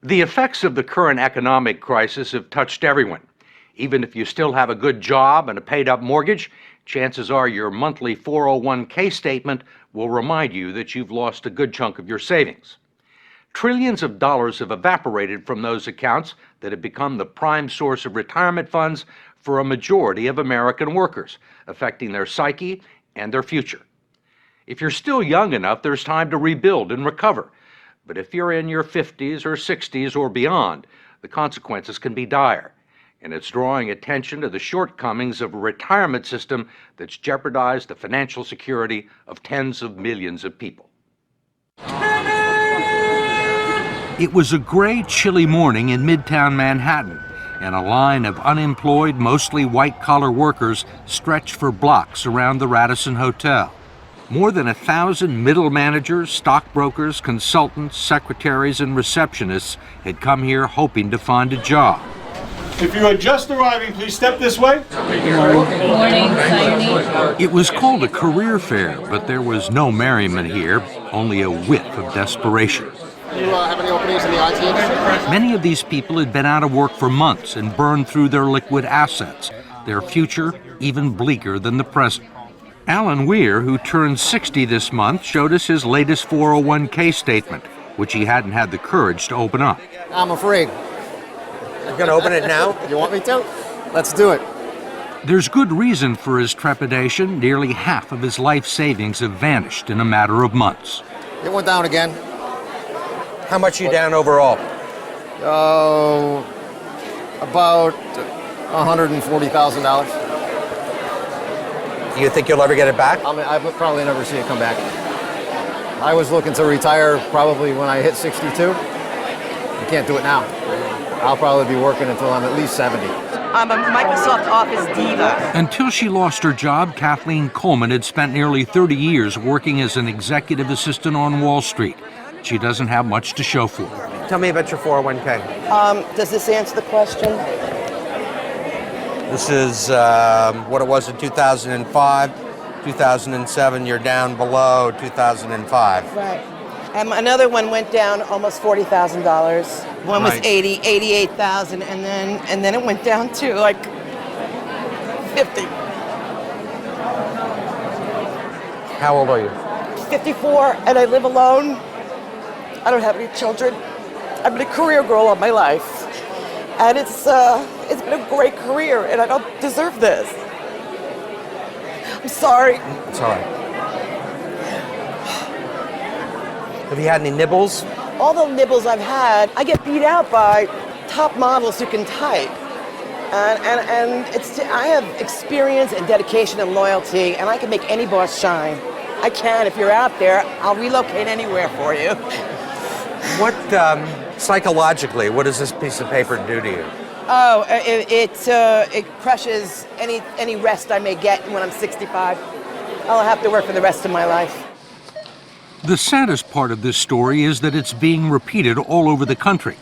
The effects of the current economic crisis have touched everyone. Even if you still have a good job and a paid-up mortgage, chances are your monthly 401k statement will remind you that you've lost a good chunk of your savings. Trillions of dollars have evaporated from those accounts that have become the prime source of retirement funds for a majority of American workers, affecting their psyche and their future. If you're still young enough, there's time to rebuild and recover. But if you're in your 50s or 60s or beyond, the consequences can be dire. And it's drawing attention to the shortcomings of a retirement system that's jeopardized the financial security of tens of millions of people. It was a gray, chilly morning in Midtown Manhattan, and a line of unemployed, mostly white-collar workers stretched for blocks around the Radisson Hotel. More than 1,000 middle managers, stockbrokers, consultants, secretaries, and receptionists had come here hoping to find a job. If you are just arriving, please step this way. Good morning. It was called a career fair, but there was no merriment here, only a whiff of desperation. Do you have any openings in the IT industry? Many of these people had been out of work for months and burned through their liquid assets, their future even bleaker than the present. Alan Weir, who turned 60 this month, showed us his latest 401k statement, which he hadn't had the courage to open up. I'm afraid. You're going to open it now? You want me to? Let's do it. There's good reason for his trepidation. Nearly half of his life savings have vanished in a matter of months. It went down again. How much are you down overall? About $140,000. Do you think you'll ever get it back? I would probably never see it come back. I was looking to retire probably when I hit 62. You can't do it now. I'll probably be working until I'm at least 70. I'm a Microsoft Office diva. Until she lost her job, Kathleen Coleman had spent nearly 30 years working as an executive assistant on Wall Street. She doesn't have much to show for it. Tell me about your 401k. Does this answer the question? This is what it was in 2005. 2007, you're down below 2005. Right. Another one went down almost $40,000. One was Right. 88,000, and then it went down to like 50. How old are you? 54, and I live alone. I don't have any children. I've been a career girl all my life, and it's been a great career, and I don't deserve this. I'm sorry. It's all right. Have you had any nibbles? All the nibbles I've had, I get beat out by top models who can type. And I have experience and dedication and loyalty, and I can make any boss shine. I can. If you're out there, I'll relocate anywhere for you. What, psychologically, what does this piece of paper do to you? Oh, it crushes any rest I may get when I'm 65. I'll have to work for the rest of my life. The saddest part of this story is that it's being repeated all over the country.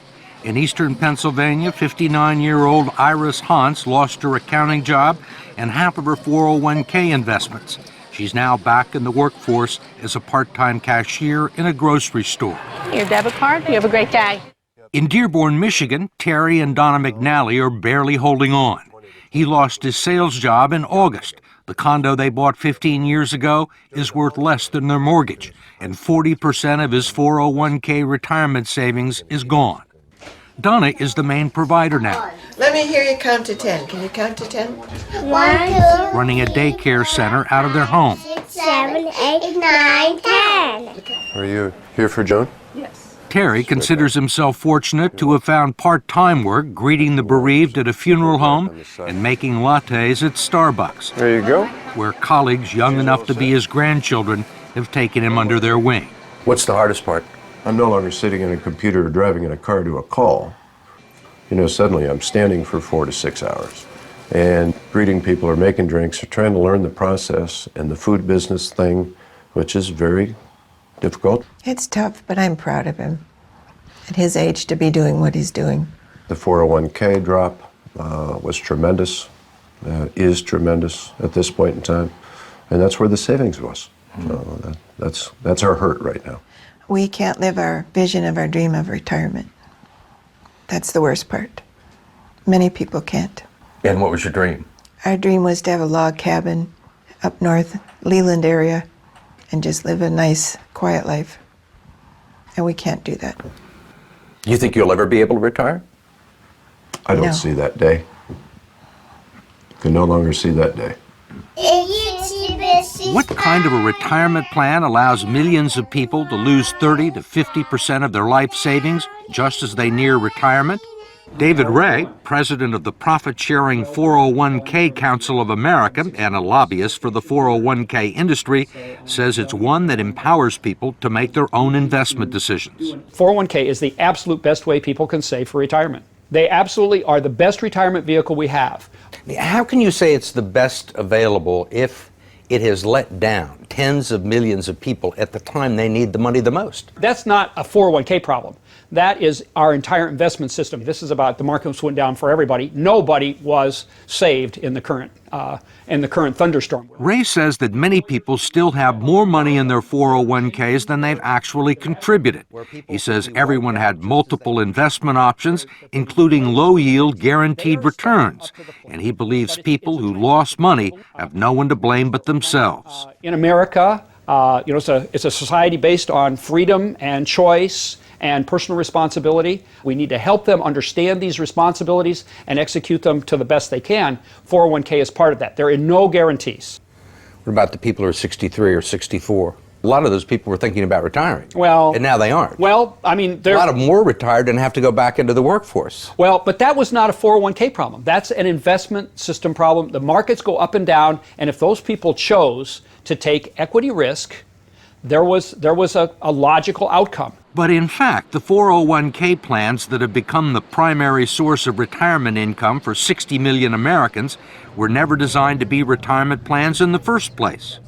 In eastern Pennsylvania, 59-year-old Iris Hans lost her accounting job and half of her 401k investments. She's now back in the workforce as a part-time cashier in a grocery store. Your debit card. You have a great day. In Dearborn, Michigan, Terry and Donna McNally are barely holding on. He lost his sales job in August. The condo they bought 15 years ago is worth less than their mortgage, and 40% of his 401k retirement savings is gone. Donna is the main provider now. Let me hear you count to 10. Can you count to 10? 1, 2, running a daycare center out of their home. 6, 7, 8, 9, 10. Are you here for Joan? Yes. Terry considers himself fortunate to have found part-time work greeting the bereaved at a funeral home and making lattes at Starbucks. There you go. Where colleagues young enough to be his grandchildren have taken him under their wing. What's the hardest part? I'm no longer sitting in a computer or driving in a car to a call. You know, suddenly I'm standing for 4 to 6 hours and greeting people or making drinks or trying to learn the process and the food business thing, which is very difficult. It's tough, but I'm proud of him. At his age, to be doing what he's doing. The 401k drop was tremendous, is tremendous at this point in time, and that's where the savings was. So that's our hurt right now. We can't live our vision of our dream of retirement. That's the worst part. Many people can't. And what was your dream? Our dream was to have a log cabin up north, Leland area, and just live a nice, quiet life. And we can't do that. You think you'll ever be able to retire? I don't No. see that day. Can no longer see that day. What kind of a retirement plan allows millions of people to lose 30 to 50% of their life savings just as they near retirement? David Ray, president of the profit-sharing 401k Council of America and a lobbyist for the 401k industry, says it's one that empowers people to make their own investment decisions. 401k is the absolute best way people can save for retirement. They absolutely are the best retirement vehicle we have. How can you say it's the best available if it has let down tens of millions of people at the time they need the money the most? That's not a 401k problem. That is our entire investment system. This is about the markets went down for everybody. Nobody was saved in the current thunderstorm. Ray says that many people still have more money in their 401ks than they've actually contributed. He says everyone had multiple investment options, including low-yield guaranteed returns, and he believes people who lost money have no one to blame but themselves. In America, it's a society based on freedom and choice and personal responsibility. We need to help them understand these responsibilities and execute them to the best they can. 401k is part of that. There are no guarantees. What about the people who are 63 or 64? A lot of those people were thinking about retiring. Well, and now they aren't. Well, I mean, a lot of them were retired and have to go back into the workforce. Well, but that was not a 401k problem. That's an investment system problem. The markets go up and down, and if those people chose to take equity risk, there was a logical outcome. But in fact, the 401k plans that have become the primary source of retirement income for 60 million Americans were never designed to be retirement plans in the first place.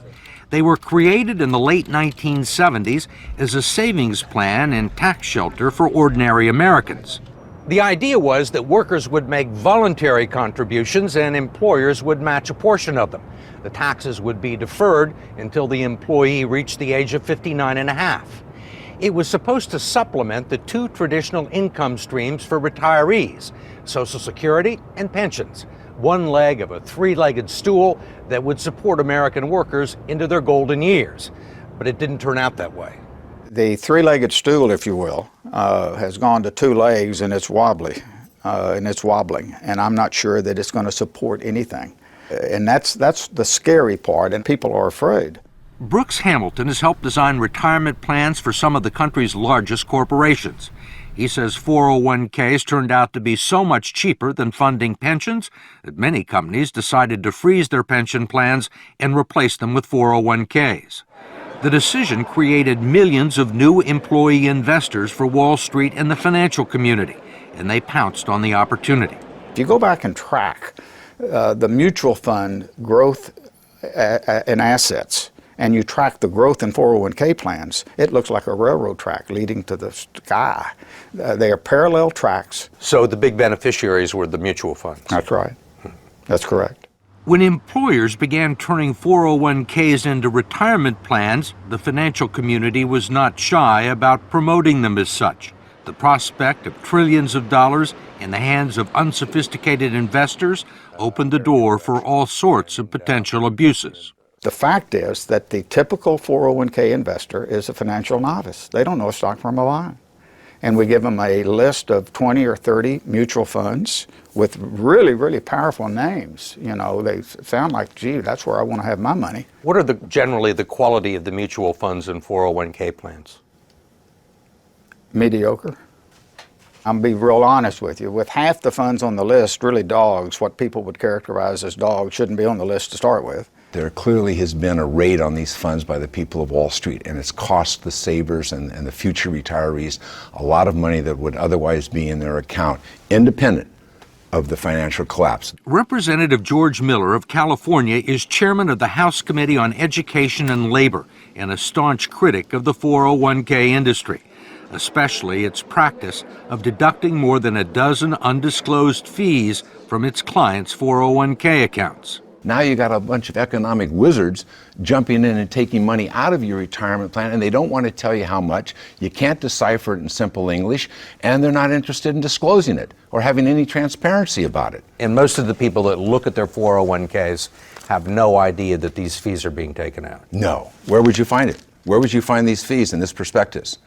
They were created in the late 1970s as a savings plan and tax shelter for ordinary Americans. The idea was that workers would make voluntary contributions and employers would match a portion of them. The taxes would be deferred until the employee reached the age of 59 and a half. It was supposed to supplement the two traditional income streams for retirees, Social Security and pensions, one leg of a three-legged stool that would support American workers into their golden years. But it didn't turn out that way. The three-legged stool, if you will, has gone to two legs, and it's wobbly, and it's wobbling, and I'm not sure that it's going to support anything. And that's the scary part, and people are afraid. Brooks Hamilton has helped design retirement plans for some of the country's largest corporations. He says 401ks turned out to be so much cheaper than funding pensions that many companies decided to freeze their pension plans and replace them with 401ks. The decision created millions of new employee investors for Wall Street and the financial community, and they pounced on the opportunity. If you go back and track the mutual fund growth in assets, and you track the growth in 401k plans, it looks like a railroad track leading to the sky. They are parallel tracks. So the big beneficiaries were the mutual funds. That's right. That's correct. When employers began turning 401ks into retirement plans, the financial community was not shy about promoting them as such. The prospect of trillions of dollars in the hands of unsophisticated investors opened the door for all sorts of potential abuses. The fact is that the typical 401k investor is a financial novice. They don't know a stock from a bond. And we give them a list of 20 or 30 mutual funds with really, really powerful names. You know, they sound like, gee, that's where I want to have my money. What are generally the quality of the mutual funds and 401k plans? Mediocre. I'll be real honest with you. With half the funds on the list, really dogs, what people would characterize as dogs, shouldn't be on the list to start with. There clearly has been a raid on these funds by the people of Wall Street, and it's cost the savers and the future retirees a lot of money that would otherwise be in their account, independent of the financial collapse. Representative George Miller of California is chairman of the House Committee on Education and Labor and a staunch critic of the 401k industry, especially its practice of deducting more than a dozen undisclosed fees from its clients' 401k accounts. Now you got a bunch of economic wizards jumping in and taking money out of your retirement plan, and they don't want to tell you how much. You can't decipher it in simple English, and they're not interested in disclosing it or having any transparency about it. And most of the people that look at their 401ks have no idea that these fees are being taken out. No. Where would you find it? Where would you find these fees in this prospectus?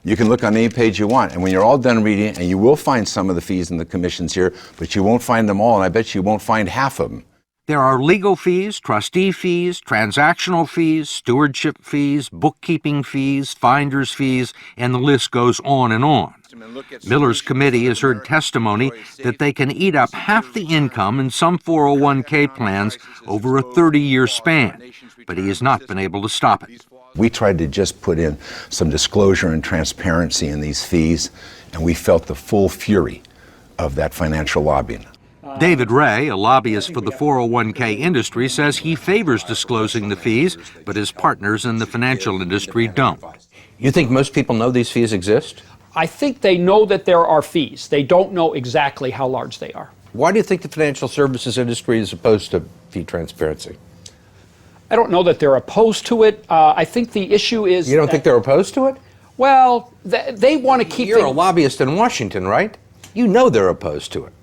You can look on any page you want, and when you're all done reading it, and you will find some of the fees and the commissions here, but you won't find them all, and I bet you won't find half of them. There are legal fees, trustee fees, transactional fees, stewardship fees, bookkeeping fees, finder's fees, and the list goes on and on. Miller's committee has heard testimony that they can eat up half the income in some 401k plans over a 30-year span, but he has not been able to stop it. We tried to just put in some disclosure and transparency in these fees, and we felt the full fury of that financial lobbying. David Ray, a lobbyist for the 401k industry, says he favors disclosing the fees, but his partners in the financial industry don't. You think most people know these fees exist? I think they know that there are fees. They don't know exactly how large they are. Why do you think the financial services industry is opposed to fee transparency? I don't know that they're opposed to it. I think the issue is... You don't think they're opposed to it? Well, they want to keep... You're a lobbyist in Washington, right? You know they're opposed to it.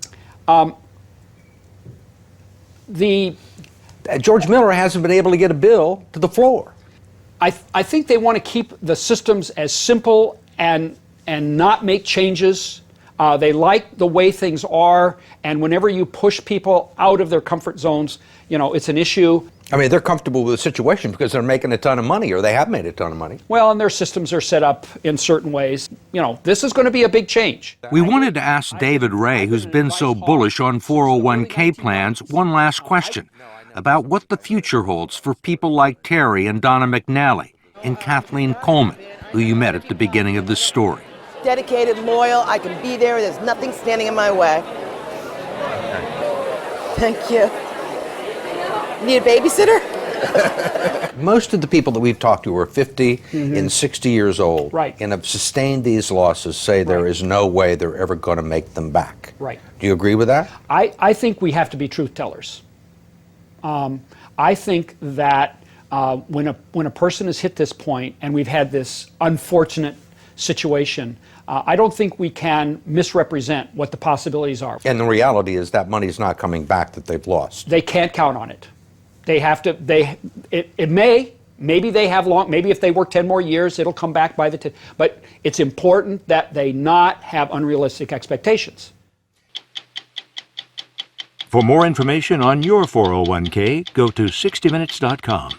George Miller hasn't been able to get a bill to the floor. I think they want to keep the systems as simple and not make changes. They like the way things are, and whenever you push people out of their comfort zones, you know, it's an issue. I mean, they're comfortable with the situation because they're making a ton of money, or they have made a ton of money. Well, and their systems are set up in certain ways. You know, this is going to be a big change. We wanted to ask David Ray, who's been so bullish on 401k plans, one last question about what the future holds for people like Terry and Donna McNally and Kathleen Coleman, who you met at the beginning of this story. Dedicated, loyal, I can be there, there's nothing standing in my way. Thank you. Need a babysitter? Most of the people that we've talked to are 50 and 60 years old, right, and have sustained these losses, say there is no way they're ever going to make them back. Right. Do you agree with that? I think we have to be truth tellers. I think that when a person has hit this point and we've had this unfortunate situation, I don't think we can misrepresent what the possibilities are. And the reality is that money's not coming back that they've lost. They can't count on it. They have to, maybe they have maybe if they work 10 more years, it'll come back by the 10, but it's important that they not have unrealistic expectations. For more information on your 401k, go to 60minutes.com.